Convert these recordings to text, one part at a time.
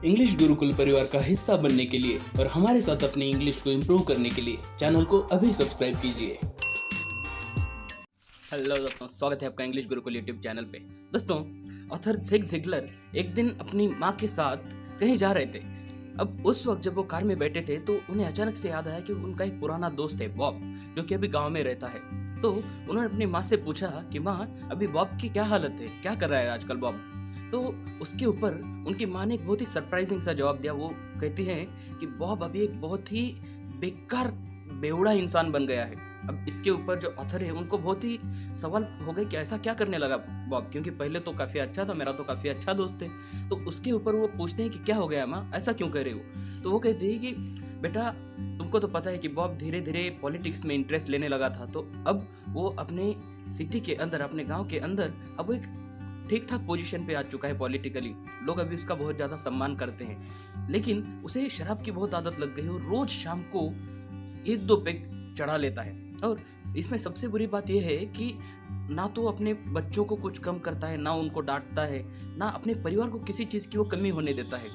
English Gurukul परिवार का हिस्सा बनने के लिए और हमारे साथ अपनी इंग्लिश को इम्प्रूव करने के लिए चैनल को अभी सब्सक्राइब कीजिए। हेलो दोस्तों, स्वागत है आपका इंग्लिश गुरुकुल यूट्यूब चैनल पे। दोस्तों, ऑथर ज़िग ज़िगलर एक दिन अपनी माँ के साथ कहीं जा रहे थे। अब उस वक्त जब वो कार में बैठे थे तो उन्हें अचानक से याद आया कि उनका एक पुराना दोस्त है बॉब, जो कि अभी गांव में रहता है। तो उन्होंने अपनी माँ से पूछा कि माँ, अभी बॉब की क्या हालत है, क्या कर रहा है आजकल बॉब। तो उसके ऊपर उनकी माँ ने एक बहुत ही सरप्राइजिंग सा जवाब दिया। वो कहती हैं कि बॉब अभी एक बहुत ही बेकार बेवड़ा इंसान बन गया है। अब इसके ऊपर जो ऑथर है उनको बहुत ही सवाल हो गए कि ऐसा क्या करने लगा बॉब, क्योंकि पहले तो काफ़ी अच्छा था, मेरा तो काफ़ी अच्छा दोस्त है। तो उसके ऊपर वो पूछते हैं कि क्या हो गया माँ, ऐसा क्यों कर रहे हो। तो वो कहती है कि बेटा, तुमको तो पता है कि बॉब धीरे धीरे पॉलिटिक्स में इंटरेस्ट लेने लगा था। तो अब वो अपने सिटी के अंदर, अपने गाँव के अंदर अब वो एक ठीक ठाक पोजीशन पे आ चुका है पॉलिटिकली। लोग अभी उसका बहुत ज़्यादा सम्मान करते हैं, लेकिन उसे शराब की बहुत आदत लग गई और रोज शाम को 1-2 पेग चढ़ा लेता है। और इसमें सबसे बुरी बात यह है कि ना तो अपने बच्चों को कुछ कम करता है, ना उनको डांटता है, ना अपने परिवार को किसी चीज़ की वो कमी होने देता है।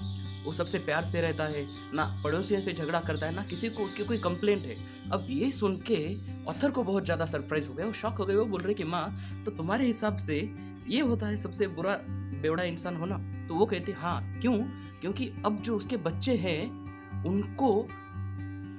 वो सबसे प्यार से रहता है, ना पड़ोसियों से झगड़ा करता है, ना किसी को उसकी कोई कंप्लेंट है। अब ये सुन के ऑथर को बहुत ज़्यादा सरप्राइज हो गया, वो शॉक हो गए। वो बोल रहे कि माँ, तो तुम्हारे हिसाब से ये होता है सबसे बुरा बेवड़ा इंसान होना। तो वो कहते हाँ, क्यों? क्योंकि अब जो उसके बच्चे हैं उनको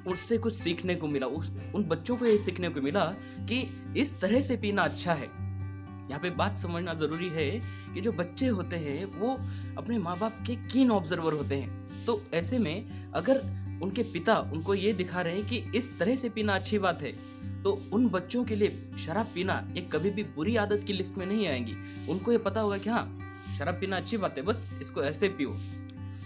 उससे कुछ सीखने को मिला। उन बच्चों को ये सीखने को मिला कि इस तरह से पीना अच्छा है। यहाँ पे बात समझना जरूरी है कि जो बच्चे होते हैं वो अपने माँ बाप के कीन ऑब्जर्वर होते हैं। तो ऐसे में अगर उनके पिता उनको ये दिखा रहे हैं कि इस तरह से पीना अच्छी बात है, तो उन बच्चों के लिए शराब पीना एक कभी भी बुरी आदत की लिस्ट में नहीं आएंगी। उनको ये पता होगा कि हाँ, शराब पीना अच्छी बात है, बस इसको ऐसे पियो।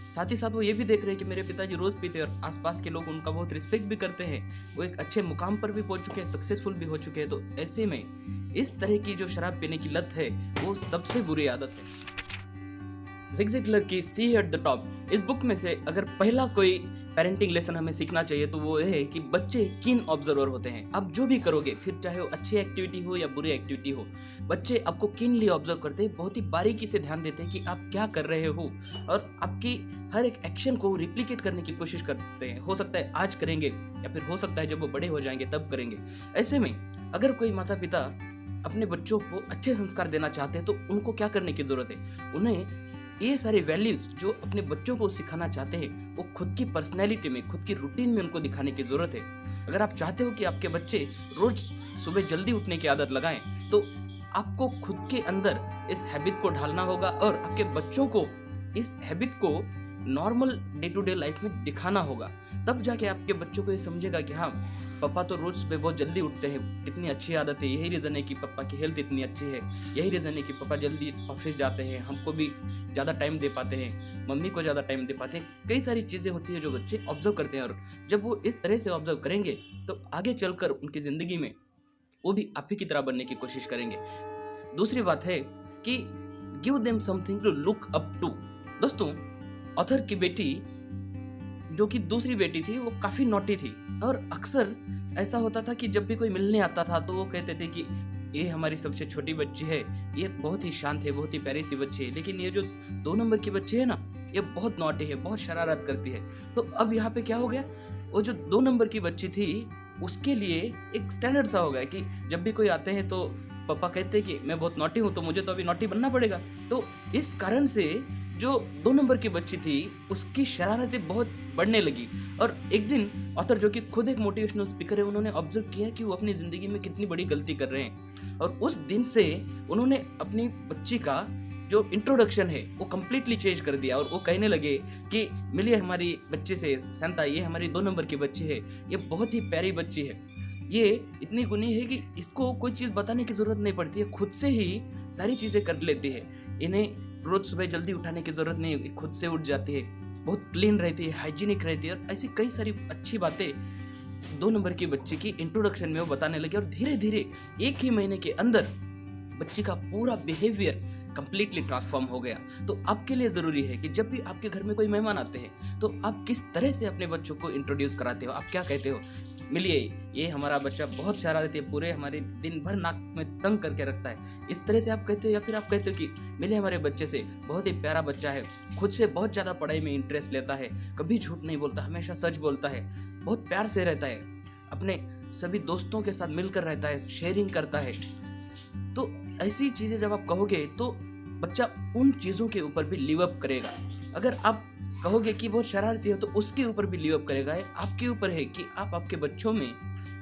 साथ ही साथ वो ये भी देख रहे हैं कि मेरे पिताजी रोज पीते हैं और आसपास के लोग उनका बहुत रिस्पेक्ट भी करते हैं। वो एक अच्छे मुकाम पर भी पहुंच चुके हैं, सक्सेसफुल भी हो चुके हैं। तो ऐसे में इस तरह की जो शराब पीने की लत है वो सबसे बुरी आदत है। ज़िग ज़िगलर की सी एट द टॉप इस बुक में से अगर पहला कोई पेरेंटिंग लेसन हमें सीखना चाहिए तो वो है कि बच्चे कीन ऑब्जर्वर होते हैं। आप जो भी करोगे, फिर चाहे वो अच्छी एक्टिविटी हो या बुरी एक्टिविटी हो, बच्चे आपको कीनली ऑब्जर्व करते हैं, बहुत ही बारीकी से ध्यान देते हैं कि आप क्या कर रहे हो और आपकी हर एक एक्शन को रिप्लिकेट करने की कोशिश करते हैं। हो सकता है आज करेंगे या फिर हो सकता है जब वो बड़े हो जाएंगे तब करेंगे। ऐसे में अगर कोई माता पिता अपने बच्चों को अच्छे संस्कार देना चाहते हैं तो उनको क्या करने की जरूरत है? उन्हें ये सारे वैल्यूज जो अपने बच्चों को सिखाना चाहते हैं वो खुद की पर्सनैलिटी में, खुद की रूटीन में उनको दिखाने की जरूरत है। अगर आप चाहते हो कि आपके बच्चे रोज सुबह जल्दी उठने की आदत लगाएं तो आपको खुद के अंदर इस हैबिट को ढालना होगा और आपके बच्चों को इस हैबिट को normal day to day life में दिखाना होगा। तब जाके आपके बच्चों को ये समझेगा कि हाँ, पापा तो रोज सुबह बहुत जल्दी उठते हैं, कितनी अच्छी आदत है। यही रीज़न है कि पापा की हेल्थ इतनी अच्छी है, यही रीज़न है कि पापा जल्दी ऑफिस जाते हैं, हमको भी ज़्यादा टाइम दे पाते हैं, मम्मी को ज़्यादा टाइम दे पाते हैं। कई सारी चीज़ें होती है जो बच्चे ऑब्जर्व करते हैं और जब वो इस तरह से ऑब्जर्व करेंगे तो आगे चलकर उनकी ज़िंदगी में वो भी आप ही की तरह बनने की कोशिश करेंगे। दूसरी बात है कि give them something to look up to. दोस्तों, ऑथर की बेटी जो कि दूसरी बेटी थी वो काफ़ी नॉटी थी और अक्सर ऐसा होता था कि जब भी कोई मिलने आता था तो वो कहते थे कि ये हमारी सबसे छोटी बच्ची है, ये बहुत ही शांत है, बहुत ही प्यारी सी बच्ची है, लेकिन ये जो 2 नंबर की बच्ची है ना, ये बहुत नॉटी है, बहुत शरारत करती है। तो अब यहाँ पे क्या हो गया, वो जो 2 नंबर की बच्ची थी उसके लिए एक स्टैंडर्ड सा हो गया कि जब भी कोई आते हैं तो पापा कहते हैं कि मैं बहुत नॉटी हूँ तो मुझे तो अभी नॉटी बनना पड़ेगा। तो इस कारण से जो 2 नंबर की बच्ची थी उसकी शरारतें बहुत बढ़ने लगी। और एक दिन ऑथर, जो कि खुद एक मोटिवेशनल स्पीकर है, उन्होंने ऑब्जर्व किया कि वो अपनी ज़िंदगी में कितनी बड़ी गलती कर रहे हैं। और उस दिन से उन्होंने अपनी बच्ची का जो इंट्रोडक्शन है वो कम्प्लीटली चेंज कर दिया और वो कहने लगे कि मिलिए हमारी बच्ची से, शांता, ये हमारी 2 नंबर की बच्ची है, ये बहुत ही प्यारी बच्ची है, ये इतनी गुनी है कि इसको कोई चीज़ बताने की ज़रूरत नहीं पड़ती है, खुद से ही सारी चीज़ें कर लेती है, इन्हें रोज सुबह जल्दी उठाने की ज़रूरत नहीं है, खुद से उठ जाती है, बहुत क्लीन रहती है, हाइजीनिक रहती है। और ऐसी कई सारी अच्छी बातें 2 नंबर की बच्ची की इंट्रोडक्शन में वो बताने लगे और धीरे धीरे 1 ही महीने के अंदर बच्ची का पूरा बिहेवियर कंप्लीटली ट्रांसफॉर्म हो गया। तो आपके लिए ज़रूरी है कि जब भी आपके घर में कोई मेहमान आते हैं तो आप किस तरह से अपने बच्चों को इंट्रोड्यूस कराते हो, आप क्या कहते हो, मिलिए, ये हमारा बच्चा बहुत शरारती है, पूरे हमारे दिन भर नाक में तंग करके रखता है। इस तरह से आप कहते हो, या फिर आप कहते हो कि मिले हमारे बच्चे से, बहुत ही प्यारा बच्चा है, खुद से बहुत ज़्यादा पढ़ाई में इंटरेस्ट लेता है, कभी झूठ नहीं बोलता, हमेशा सच बोलता है, बहुत प्यार से रहता है, अपने सभी दोस्तों के साथ मिलकर रहता है, शेयरिंग करता है। तो ऐसी चीज़ें जब आप कहोगे तो बच्चा उन चीज़ों के ऊपर भी लिव अप करेगा। अगर आप कहोगे कि बहुत शरारती है तो उसके ऊपर भी लिव अप करेगा। आपके ऊपर है कि आप आपके बच्चों में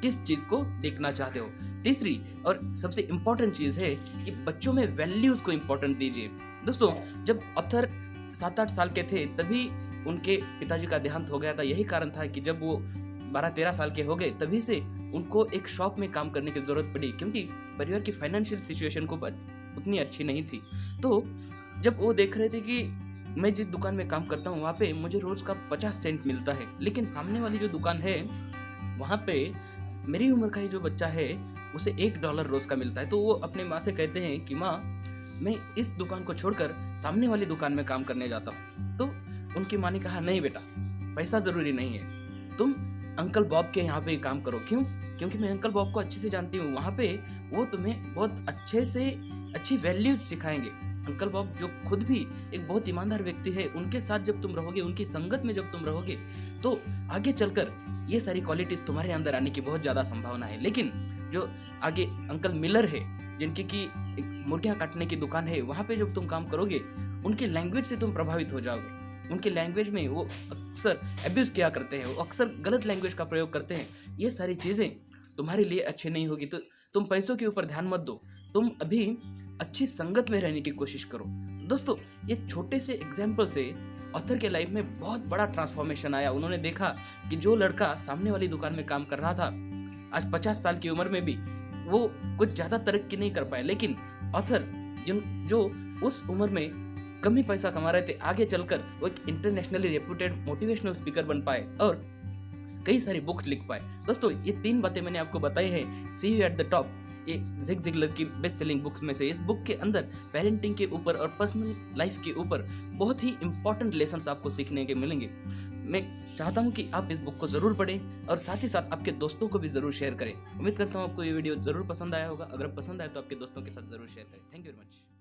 किस चीज़ को देखना चाहते हो। तीसरी और सबसे इम्पोर्टेंट चीज़ है कि बच्चों में वैल्यूज़ को इम्पोर्टेंट दीजिए। दोस्तों, जब ऑथर 7-8 साल के थे तभी उनके पिताजी का देहांत हो गया था। यही कारण था कि जब वो 12-13 साल के हो गए तभी से उनको एक शॉप में काम करने की ज़रूरत पड़ी, क्योंकि परिवार की फाइनेंशियल सिचुएशन को उतनी अच्छी नहीं थी। तो जब वो देख रहे थे कि मैं जिस दुकान में काम करता हूँ वहाँ पे मुझे रोज़ का 50 सेंट मिलता है, लेकिन सामने वाली जो दुकान है वहाँ पे मेरी उम्र का ही जो बच्चा है उसे $1 रोज़ का मिलता है। तो वो अपने माँ से कहते हैं कि माँ, मैं इस दुकान को छोड़कर सामने वाली दुकान में काम करने जाता हूँ। तो उनकी माँ ने कहा, नहीं बेटा, पैसा ज़रूरी नहीं है, तुम अंकल बॉब के यहाँ पे काम करो। क्यों? क्योंकि मैं अंकल बॉब को अच्छे से जानती हूँ, वहाँ पे वो तुम्हें बहुत अच्छे से अच्छी वैल्यूज सिखाएंगे। अंकल बॉब जो खुद भी एक बहुत ईमानदार व्यक्ति है, उनके साथ जब तुम रहोगे, उनकी संगत में जब तुम रहोगे तो आगे चलकर ये सारी क्वालिटीज तुम्हारे अंदर आने की बहुत ज़्यादा संभावना है। लेकिन जो आगे अंकल मिलर है, जिनकी की मुर्गियाँ काटने की दुकान है, वहाँ पे जब तुम काम करोगे उनकी लैंग्वेज से तुम प्रभावित हो जाओगे। उनकी लैंग्वेज में वो अक्सर एब्यूज़ किया करते हैं, वो अक्सर गलत लैंग्वेज का प्रयोग करते हैं। ये सारी चीज़ें तुम्हारे लिए अच्छी नहीं होगी। तो तुम पैसों के ऊपर ध्यान मत दो, तुम अभी अच्छी संगत में रहने की कोशिश करो। दोस्तों, ये छोटे से एग्जाम्पल से ऑथर के लाइफ में बहुत बड़ा ट्रांसफॉर्मेशन आया। उन्होंने देखा कि जो लड़का सामने वाली दुकान में काम कर रहा था, आज 50 साल की उम्र में भी वो कुछ ज़्यादा तरक्की नहीं कर पाए, लेकिन ऑथर जो उस उम्र में कम ही पैसा कमा रहे थे, आगे चलकर वो एक इंटरनेशनली रेप्यूटेड मोटिवेशनल स्पीकर बन पाए और कई सारी बुक्स लिख पाए। दोस्तों, ये 3 बातें मैंने आपको बताई हैं सी यू एट द टॉप, ये ज़िग ज़िगलर की बेस्ट सेलिंग बुक्स में से। इस बुक के अंदर पेरेंटिंग के ऊपर और पर्सनल लाइफ के ऊपर बहुत ही इंपॉर्टेंट लेसन्स आपको सीखने के मिलेंगे। मैं चाहता हूँ कि आप इस बुक को ज़रूर पढ़ें और साथ ही साथ आपके दोस्तों को भी ज़रूर शेयर करें। उम्मीद करता हूँ आपको ये वीडियो ज़रूर पसंद आया होगा। अगर पसंद आए तो आपके दोस्तों के साथ ज़रूर शेयर करें। Thank you very much.